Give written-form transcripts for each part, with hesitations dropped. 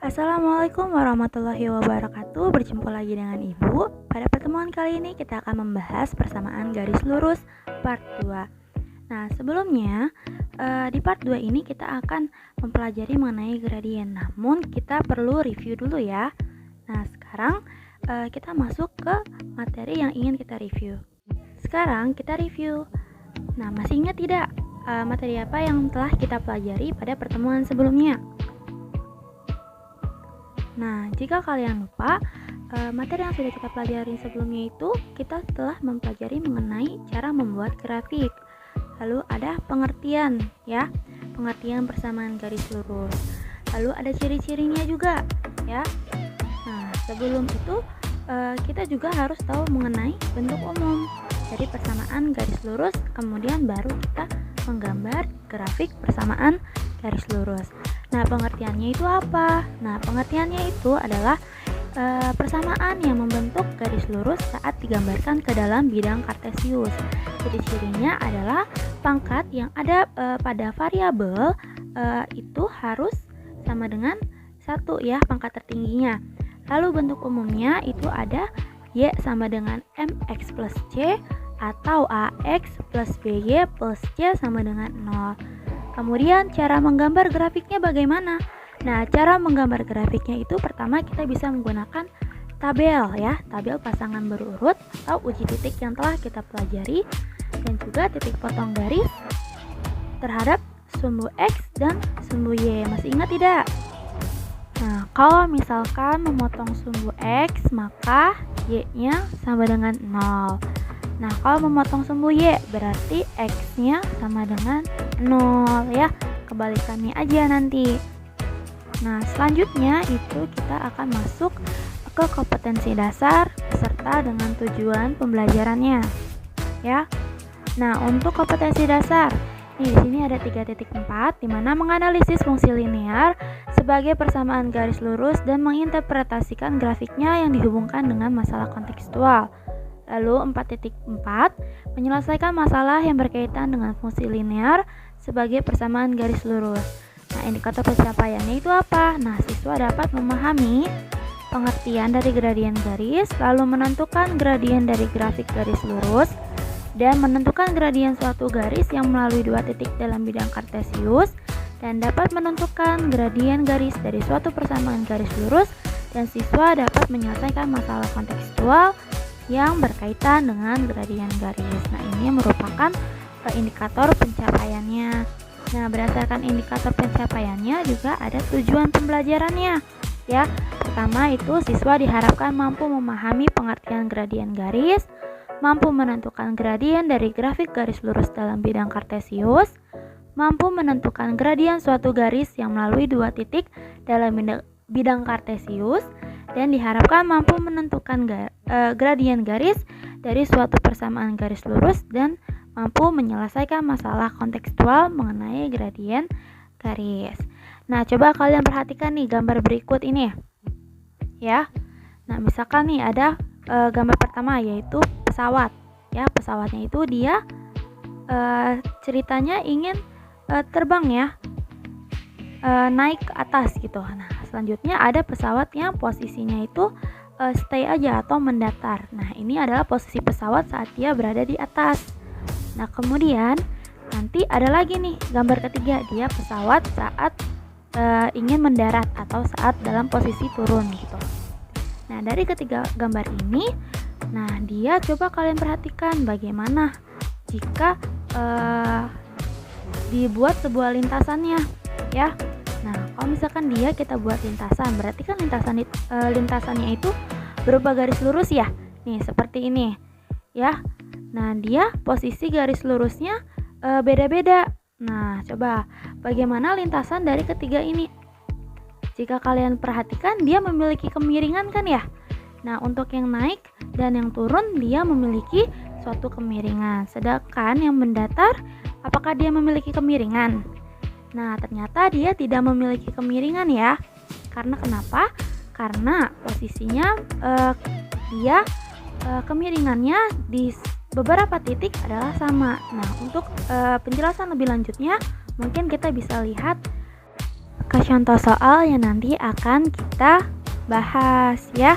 Assalamualaikum warahmatullahi wabarakatuh. Berjumpa lagi dengan Ibu. Pada pertemuan kali ini kita akan membahas persamaan garis lurus part 2. Nah, sebelumnya di part 2 ini kita akan mempelajari mengenai gradien. Namun kita perlu review dulu ya. Nah, sekarang kita masuk ke materi yang ingin kita review. Sekarang kita review. Nah, masih ingat tidak materi apa yang telah kita pelajari pada pertemuan sebelumnya? Nah, jika kalian lupa, materi yang sudah kita pelajari sebelumnya itu kita telah mempelajari mengenai cara membuat grafik. Lalu ada pengertian ya, pengertian persamaan garis lurus. Lalu ada ciri-cirinya juga ya. Nah, sebelum itu kita juga harus tahu mengenai bentuk umum dari persamaan garis lurus, kemudian baru kita menggambar grafik persamaan garis lurus. Nah, pengertiannya itu apa? Nah, pengertiannya itu adalah persamaan yang membentuk garis lurus saat digambarkan ke dalam bidang kartesius. Jadi cirinya adalah pangkat yang ada pada variabel itu harus sama dengan 1 ya, pangkat tertingginya. Lalu bentuk umumnya itu ada Y sama dengan MX plus C atau AX plus BY plus C sama dengan 0. Kemudian cara menggambar grafiknya bagaimana? Nah, cara menggambar grafiknya itu pertama kita bisa menggunakan tabel ya, tabel pasangan berurut atau uji titik yang telah kita pelajari, dan juga titik potong garis terhadap sumbu X dan sumbu Y. Masih ingat tidak? Nah, kalau misalkan memotong sumbu X, maka Y-nya sama dengan 0. Nah, kalau memotong sumbu Y berarti X-nya sama dengan 0 ya. Kebalikannya aja nanti. Nah, selanjutnya itu kita akan masuk ke kompetensi dasar beserta dengan tujuan pembelajarannya. Ya. Nah, untuk kompetensi dasar, di sini ada 3.4 di mana menganalisis fungsi linear sebagai persamaan garis lurus dan menginterpretasikan grafiknya yang dihubungkan dengan masalah kontekstual. Lalu 4.4 menyelesaikan masalah yang berkaitan dengan fungsi linear sebagai persamaan garis lurus. Nah, indikator pencapaiannya itu apa? Nah, siswa dapat memahami pengertian dari gradien garis, lalu menentukan gradien dari grafik garis lurus, dan menentukan gradien suatu garis yang melalui 2 titik dalam bidang kartesius, dan dapat menentukan gradien garis dari suatu persamaan garis lurus, dan siswa dapat menyelesaikan masalah kontekstual yang berkaitan dengan gradien garis. Nah, ini merupakan indikator pencapaiannya. Nah, berdasarkan indikator pencapaiannya juga ada tujuan pembelajarannya. Ya, pertama itu siswa diharapkan mampu memahami pengertian gradien garis, mampu menentukan gradien dari grafik garis lurus dalam bidang kartesius, mampu menentukan gradien suatu garis yang melalui 2 titik dalam bidang kartesius, dan diharapkan mampu menentukan gradien garis dari suatu persamaan garis lurus dan mampu menyelesaikan masalah kontekstual mengenai gradien garis. Nah, coba kalian perhatikan nih gambar berikut ini ya. Nah, misalkan nih ada gambar pertama yaitu pesawat ya. Pesawatnya itu dia ceritanya ingin terbang ya, naik ke atas gitu. Nah, selanjutnya ada pesawat yang posisinya itu stay aja atau mendatar. Nah, ini adalah posisi pesawat saat dia berada di atas. Nah, kemudian nanti ada lagi nih gambar ketiga, dia pesawat saat ingin mendarat atau saat dalam posisi turun gitu. Nah, dari ketiga gambar ini, nah dia coba kalian perhatikan bagaimana jika dibuat sebuah lintasannya ya. Nah, kalau misalkan kita buat lintasan, berarti kan lintasannya itu berupa garis lurus ya. Nih, seperti ini ya. Nah, dia posisi garis lurusnya beda-beda. Nah, coba bagaimana lintasan dari ketiga ini? Jika kalian perhatikan, dia memiliki kemiringan kan ya. Nah, untuk yang naik dan yang turun dia memiliki suatu kemiringan. Sedangkan yang mendatar, apakah dia memiliki kemiringan? Nah, ternyata dia tidak memiliki kemiringan ya. Karena kenapa? Karena posisinya dia kemiringannya di beberapa titik adalah sama. Nah, untuk penjelasan lebih lanjutnya, mungkin kita bisa lihat ke contoh soal yang nanti akan kita bahas ya.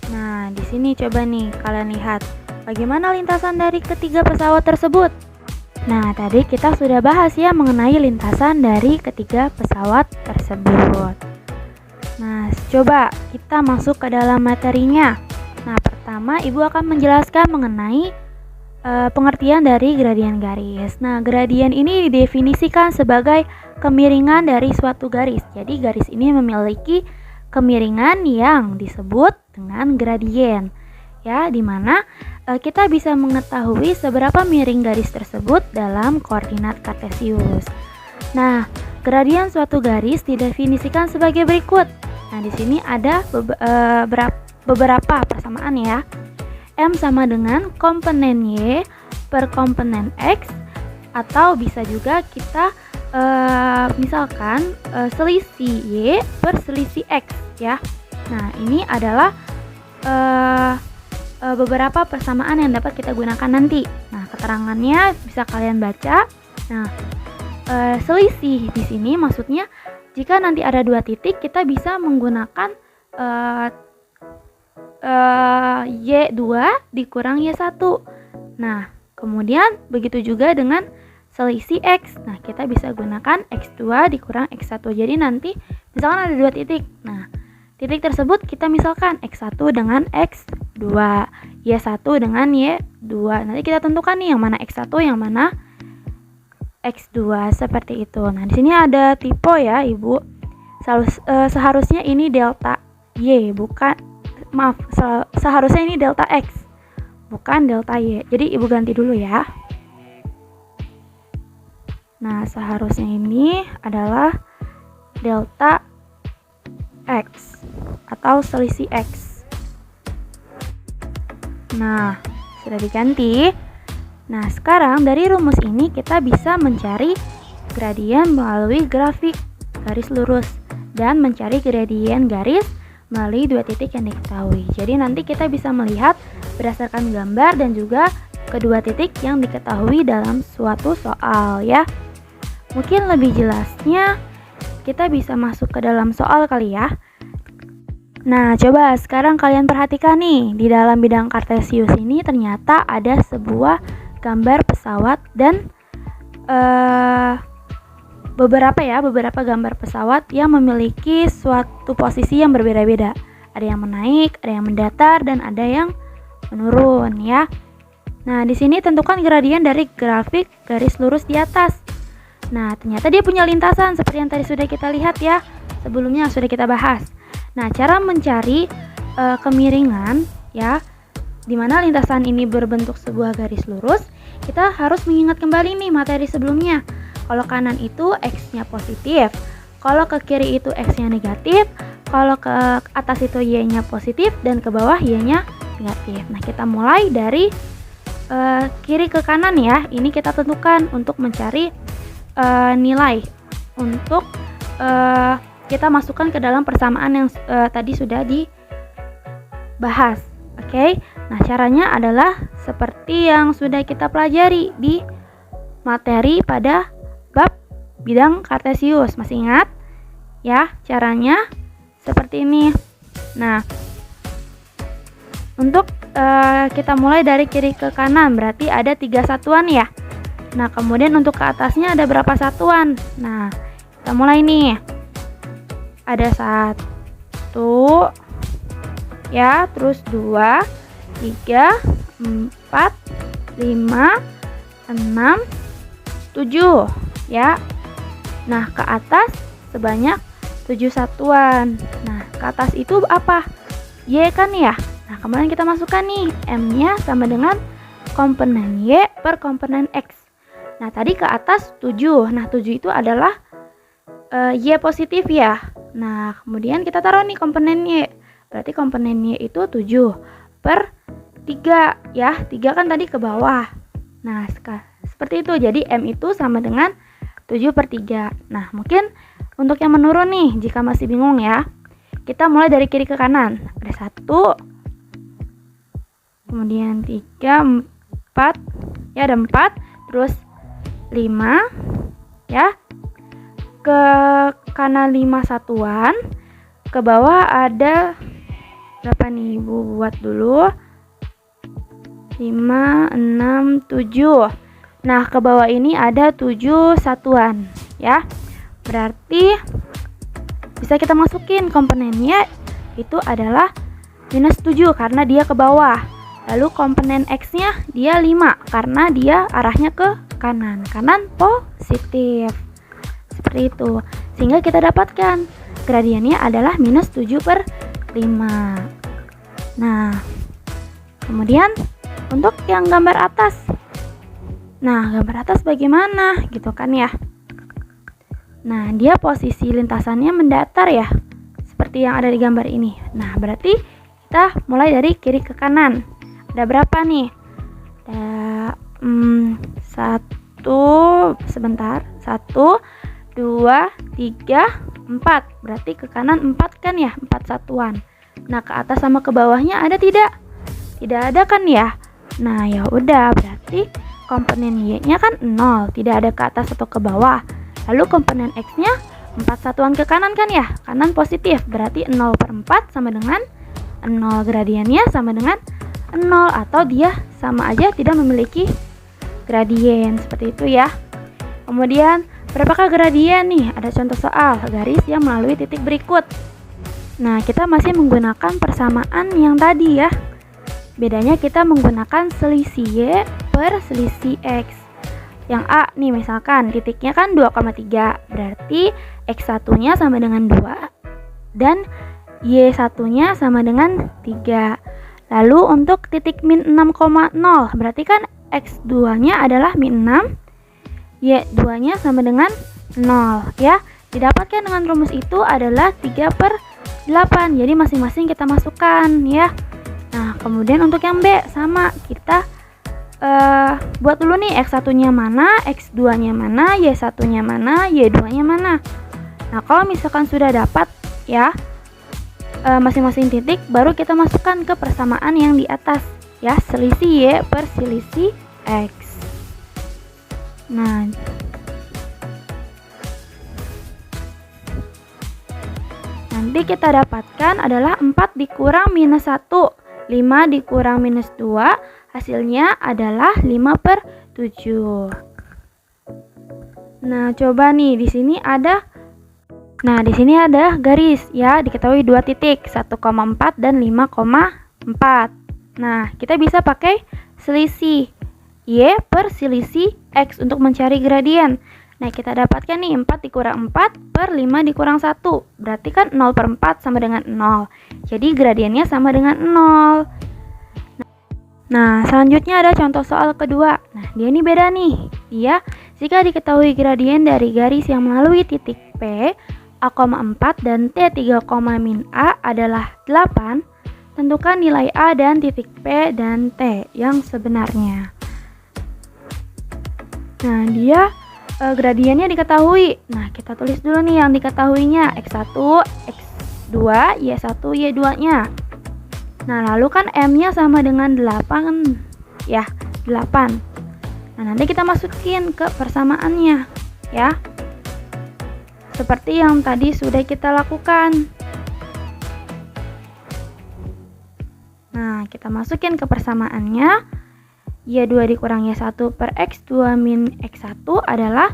Nah, di sini coba nih kalian lihat bagaimana lintasan dari ketiga pesawat tersebut. Nah, tadi kita sudah bahas ya mengenai lintasan dari ketiga pesawat tersebut. Nah, coba kita masuk ke dalam materinya. Nah, pertama Ibu akan menjelaskan mengenai pengertian dari gradien garis. Nah, gradien ini didefinisikan sebagai kemiringan dari suatu garis. Jadi, garis ini memiliki kemiringan yang disebut dengan gradien. Ya, di mana kita bisa mengetahui seberapa miring garis tersebut dalam koordinat kartesius. Nah, gradien suatu garis didefinisikan sebagai berikut. Nah, di sini ada beberapa persamaan ya. M sama dengan komponen Y per komponen X, atau bisa juga kita misalkan selisih Y per selisih X ya. Nah, ini adalah beberapa persamaan yang dapat kita gunakan nanti. Nah, keterangannya bisa kalian baca. Nah, selisih di sini maksudnya jika nanti ada dua titik, kita bisa menggunakan Y2 dikurang Y1. Nah, kemudian begitu juga dengan selisih X. Nah, kita bisa gunakan X2 dikurang X1. Jadi nanti misalkan ada dua titik. Nah, titik tersebut kita misalkan X1 dengan X2, Y1 dengan Y2. Nanti kita tentukan nih yang mana X1, yang mana X2 seperti itu. Nah, di sini ada tipe ya, Ibu. Seharusnya ini delta Y, seharusnya ini delta X, bukan delta Y. Jadi Ibu ganti dulu ya. Nah, seharusnya ini adalah delta X atau selisih X. Nah, sudah diganti. Nah, sekarang dari rumus ini kita bisa mencari gradien melalui grafik garis lurus dan mencari gradien garis melalui dua titik yang diketahui. Jadi nanti kita bisa melihat berdasarkan gambar dan juga kedua titik yang diketahui dalam suatu soal ya. Mungkin lebih jelasnya kita bisa masuk ke dalam soal kali ya. Nah, coba sekarang kalian perhatikan nih, di dalam bidang kartesius ini ternyata ada sebuah gambar pesawat dan beberapa gambar pesawat yang memiliki suatu posisi yang berbeda-beda. Ada yang menaik, ada yang mendatar, dan ada yang menurun ya. Nah, di sini tentukan gradien dari grafik garis lurus di atas. Nah, ternyata dia punya lintasan seperti yang tadi sudah kita lihat ya. Sebelumnya sudah kita bahas. Nah, cara mencari kemiringan ya, di mana lintasan ini berbentuk sebuah garis lurus, kita harus mengingat kembali nih materi sebelumnya. Kalau kanan itu X-nya positif, kalau ke kiri itu X-nya negatif, kalau ke atas itu Y-nya positif, dan ke bawah Y-nya negatif. Nah, kita mulai dari kiri ke kanan ya. Ini kita tentukan untuk mencari nilai untuk kita masukkan ke dalam persamaan yang tadi sudah dibahas. Oke. Nah, caranya adalah seperti yang sudah kita pelajari di materi pada bab bidang kartesius. Masih ingat? Ya, caranya seperti ini. Nah, untuk kita mulai dari kiri ke kanan, berarti ada 3 satuan ya. Nah, kemudian untuk ke atasnya ada berapa satuan? Nah, kita mulai nih. Ada 1 ya, terus 2, 3, 4, 5, 6, 7 ya. Nah, ke atas sebanyak 7 satuan. Nah, ke atas itu apa? Y kan ya. Nah, kemudian kita masukkan nih, M-nya sama dengan komponen Y per komponen X. Nah, tadi ke atas 7. Nah, 7 itu adalah Y positif ya. Nah, kemudian kita taruh nih komponen Y. Berarti komponen Y itu 7 per 3 ya. 3 kan tadi ke bawah. Nah, seperti itu. Jadi M itu sama dengan 7 per 3. Nah, mungkin untuk yang menurun nih, jika masih bingung ya, kita mulai dari kiri ke kanan. Ada 1, kemudian 3, 4, ya ada 4, terus 5, ya. Ke kanan 5 satuan, ke bawah ada berapa nih Ibu? Buat dulu. 5, 6, 7. Nah, ke bawah ini ada 7 satuan, ya. Berarti bisa kita masukin komponennya itu adalah minus 7 karena dia ke bawah. Lalu komponen X-nya dia 5 karena dia arahnya ke kanan. Kanan positif. Seperti itu. Sehingga kita dapatkan gradiennya adalah minus 7/5. Nah, kemudian untuk yang gambar atas. Nah, gambar atas bagaimana gitu kan ya. Nah, dia posisi lintasannya mendatar ya. Seperti yang ada di gambar ini. Nah, berarti kita mulai dari kiri ke kanan. Ada berapa nih? Ada 1, 2, 3, 4. Berarti ke kanan 4 kan ya? 4 satuan. Nah, ke atas sama ke bawahnya ada tidak? Tidak ada kan ya? Nah, ya udah, berarti komponen Y-nya kan 0, tidak ada ke atas atau ke bawah. Lalu komponen X-nya 4 satuan ke kanan kan ya? Kanan positif, berarti 0/4 sama dengan 0. Gradiennya sama dengan 0 atau dia sama aja tidak memiliki gradien. Seperti itu ya. Kemudian, berapakah gradien nih? Ada contoh soal, garis yang melalui titik berikut. Nah, kita masih menggunakan persamaan yang tadi ya. Bedanya kita menggunakan selisih Y per selisih X. Yang A nih misalkan titiknya kan 2,3, berarti X1-nya sama dengan 2 dan Y1-nya sama dengan 3. Lalu untuk titik min 6,0, berarti kan X2-nya adalah min 6, Y2-nya sama dengan 0 ya. Didapatkan dengan rumus itu adalah 3/8. Jadi masing-masing kita masukkan ya. Nah, kemudian untuk yang B sama, kita buat dulu nih X1-nya mana, X2-nya mana, Y1-nya mana, Y2-nya mana. Nah, kalau misalkan sudah dapat ya masing-masing titik, baru kita masukkan ke persamaan yang di atas ya, selisih Y per selisih X. Nah, nanti kita dapatkan adalah 4 dikurang minus 1. 5 dikurang minus 2, hasilnya adalah 5/7. Nah, coba nih di sini ada garis ya, diketahui 2 titik, 1,4 dan 5,4. Nah, kita bisa pakai selisih Y per selisih X untuk mencari gradien. Nah, kita dapatkan nih 4 dikurang 4 per 5 dikurang 1. Berarti kan 0/4 sama dengan 0. Jadi gradiennya sama dengan 0. Nah, selanjutnya ada contoh soal kedua. Nah, dia ini beda nih. Dia, jika diketahui gradien dari garis yang melalui titik P, A,4 dan T 3,A adalah 8, tentukan nilai A dan titik P dan T yang sebenarnya. Nah, dia gradiennya diketahui. Nah, kita tulis dulu nih yang diketahuinya. X1, X2, Y1, Y2-nya. Nah, lalu kan M-nya sama dengan 8 ya, 8. Nah, nanti kita masukin ke persamaannya ya. Seperti yang tadi sudah kita lakukan. Nah, kita masukin ke persamaannya. Y2 dikurang Y1 per X2 min X1 adalah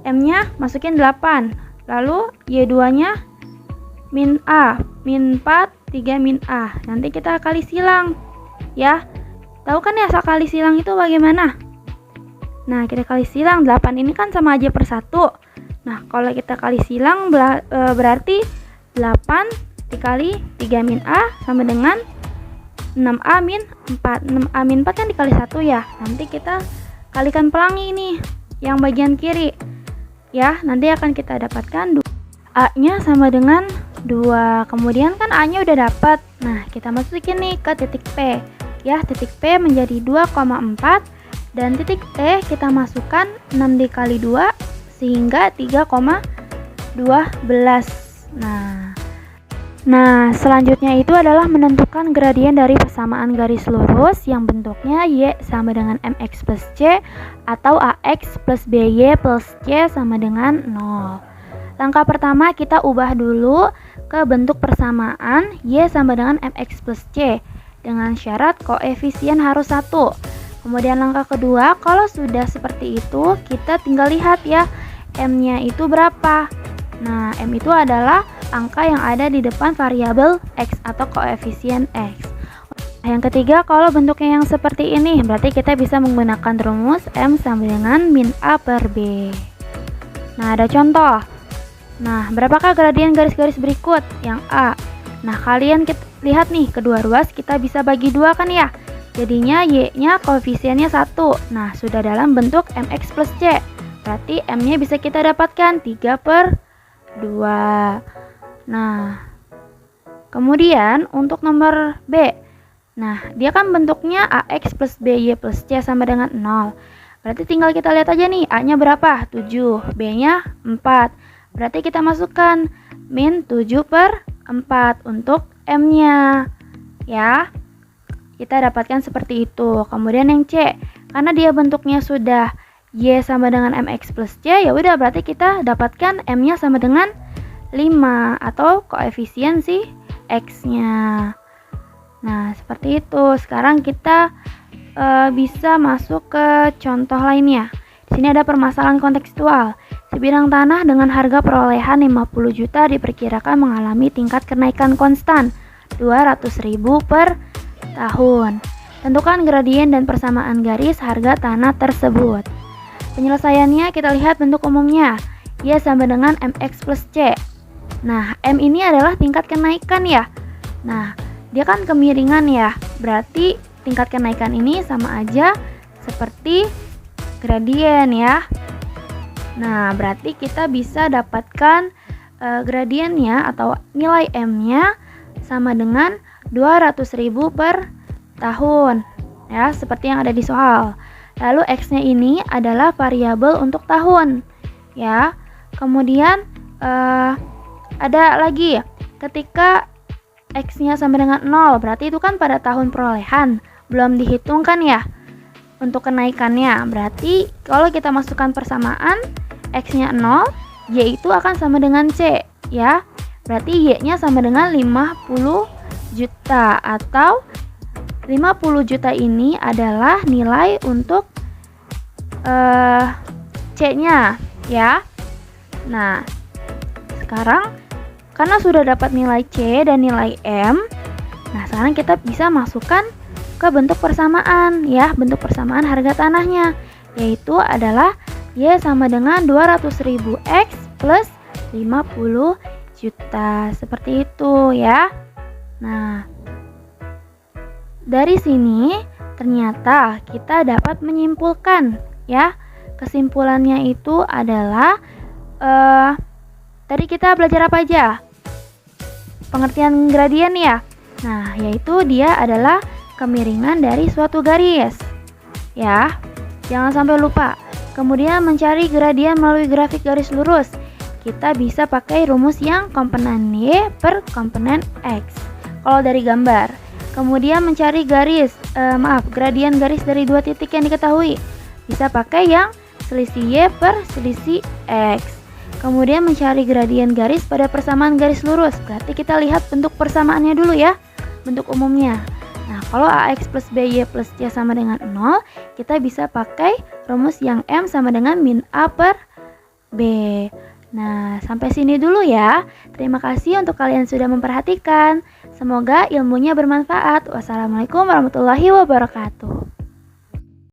M-nya masukin 8. Lalu Y2-nya min A, min 4, 3 min A. Nanti kita kali silang ya. Tahu kan ya kali silang itu bagaimana? Nah, kita kali silang 8 ini kan sama aja per 1. Nah, kalau kita kali silang berarti 8 dikali 3 min A sama dengan 6A min 4. 6A min 4 kan dikali 1 ya. Nanti kita kalikan pelangi ini yang bagian kiri ya. Nanti akan kita dapatkan A-nya sama dengan 2. Kemudian kan A-nya udah dapat. Nah, kita masukin nih ke titik P ya. Titik P menjadi 2,4 dan titik T kita masukkan 6 dikali 2 sehingga 3,12. Nah, selanjutnya itu adalah menentukan gradien dari persamaan garis lurus yang bentuknya Y sama dengan MX plus C atau AX plus BY plus C sama dengan 0. Langkah pertama kita ubah dulu ke bentuk persamaan Y sama dengan MX plus C dengan syarat koefisien harus 1. Kemudian langkah kedua, kalau sudah seperti itu, kita tinggal lihat ya, M-nya itu berapa. Nah, M itu adalah angka yang ada di depan variabel X atau koefisien X. Yang ketiga, kalau bentuknya yang seperti ini, berarti kita bisa menggunakan rumus M sama dengan min A per B. Nah, ada contoh. Nah, berapakah gradien garis-garis berikut? Yang A. Nah, kalian lihat nih, kedua ruas kita bisa bagi dua kan ya? Jadinya Y-nya koefisiennya 1. Nah, sudah dalam bentuk MX plus C. Berarti M-nya bisa kita dapatkan 3 per 2. Nah, kemudian untuk nomor B. Nah, dia kan bentuknya AX plus BY plus C sama dengan 0. Berarti tinggal kita lihat aja nih, A-nya berapa? 7, B-nya 4. Berarti kita masukkan min 7 per 4 untuk M-nya. Ya, kita dapatkan seperti itu. Kemudian yang C, karena dia bentuknya sudah Y sama dengan MX plus C, ya udah berarti kita dapatkan M-nya sama dengan 5 atau koefisien si X-nya. Nah, seperti itu. Sekarang kita bisa masuk ke contoh lainnya. Di sini ada permasalahan kontekstual. Sebidang tanah dengan harga perolehan 50 juta diperkirakan mengalami tingkat kenaikan konstan 200.000 per tahun. Tentukan gradien dan persamaan garis harga tanah tersebut. Penyelesaiannya kita lihat bentuk umumnya. Y sama dengan MX plus C. Nah, M ini adalah tingkat kenaikan ya. Nah, dia kan kemiringan ya. Berarti tingkat kenaikan ini sama aja seperti gradien ya. Nah, berarti kita bisa dapatkan gradiennya atau nilai M-nya sama dengan 200.000 per tahun. Ya, seperti yang ada di soal. Lalu X-nya ini adalah variabel untuk tahun. Ya. Kemudian ada lagi ketika X-nya sama dengan 0, berarti itu kan pada tahun perolehan, belum dihitung kan ya untuk kenaikannya. Berarti kalau kita masukkan persamaan X-nya 0, Y itu akan sama dengan C ya. Berarti Y-nya sama dengan 50 juta atau 50 juta ini adalah nilai untuk C-nya ya. Nah, sekarang karena sudah dapat nilai C dan nilai M, nah sekarang kita bisa masukkan ke bentuk persamaan ya, bentuk persamaan harga tanahnya, yaitu adalah Y sama dengan 200.000 X plus 50 juta. Seperti itu ya. Nah, dari sini ternyata kita dapat menyimpulkan ya. Kesimpulannya itu adalah tadi kita belajar apa aja? Pengertian gradien ya. Nah, yaitu dia adalah kemiringan dari suatu garis. Ya. Jangan sampai lupa. Kemudian mencari gradien melalui grafik garis lurus. Kita bisa pakai rumus yang komponen Y per komponen X. Kalau dari gambar. Kemudian mencari gradien garis dari dua titik yang diketahui. Bisa pakai yang selisih Y per selisih X. Kemudian mencari gradien garis pada persamaan garis lurus. Berarti kita lihat bentuk persamaannya dulu ya. Bentuk umumnya. Nah, kalau AX plus BY plus C sama dengan 0, kita bisa pakai rumus yang M sama dengan min A per B. Nah, sampai sini dulu ya. Terima kasih untuk kalian sudah memperhatikan. Semoga ilmunya bermanfaat. Wassalamualaikum warahmatullahi wabarakatuh.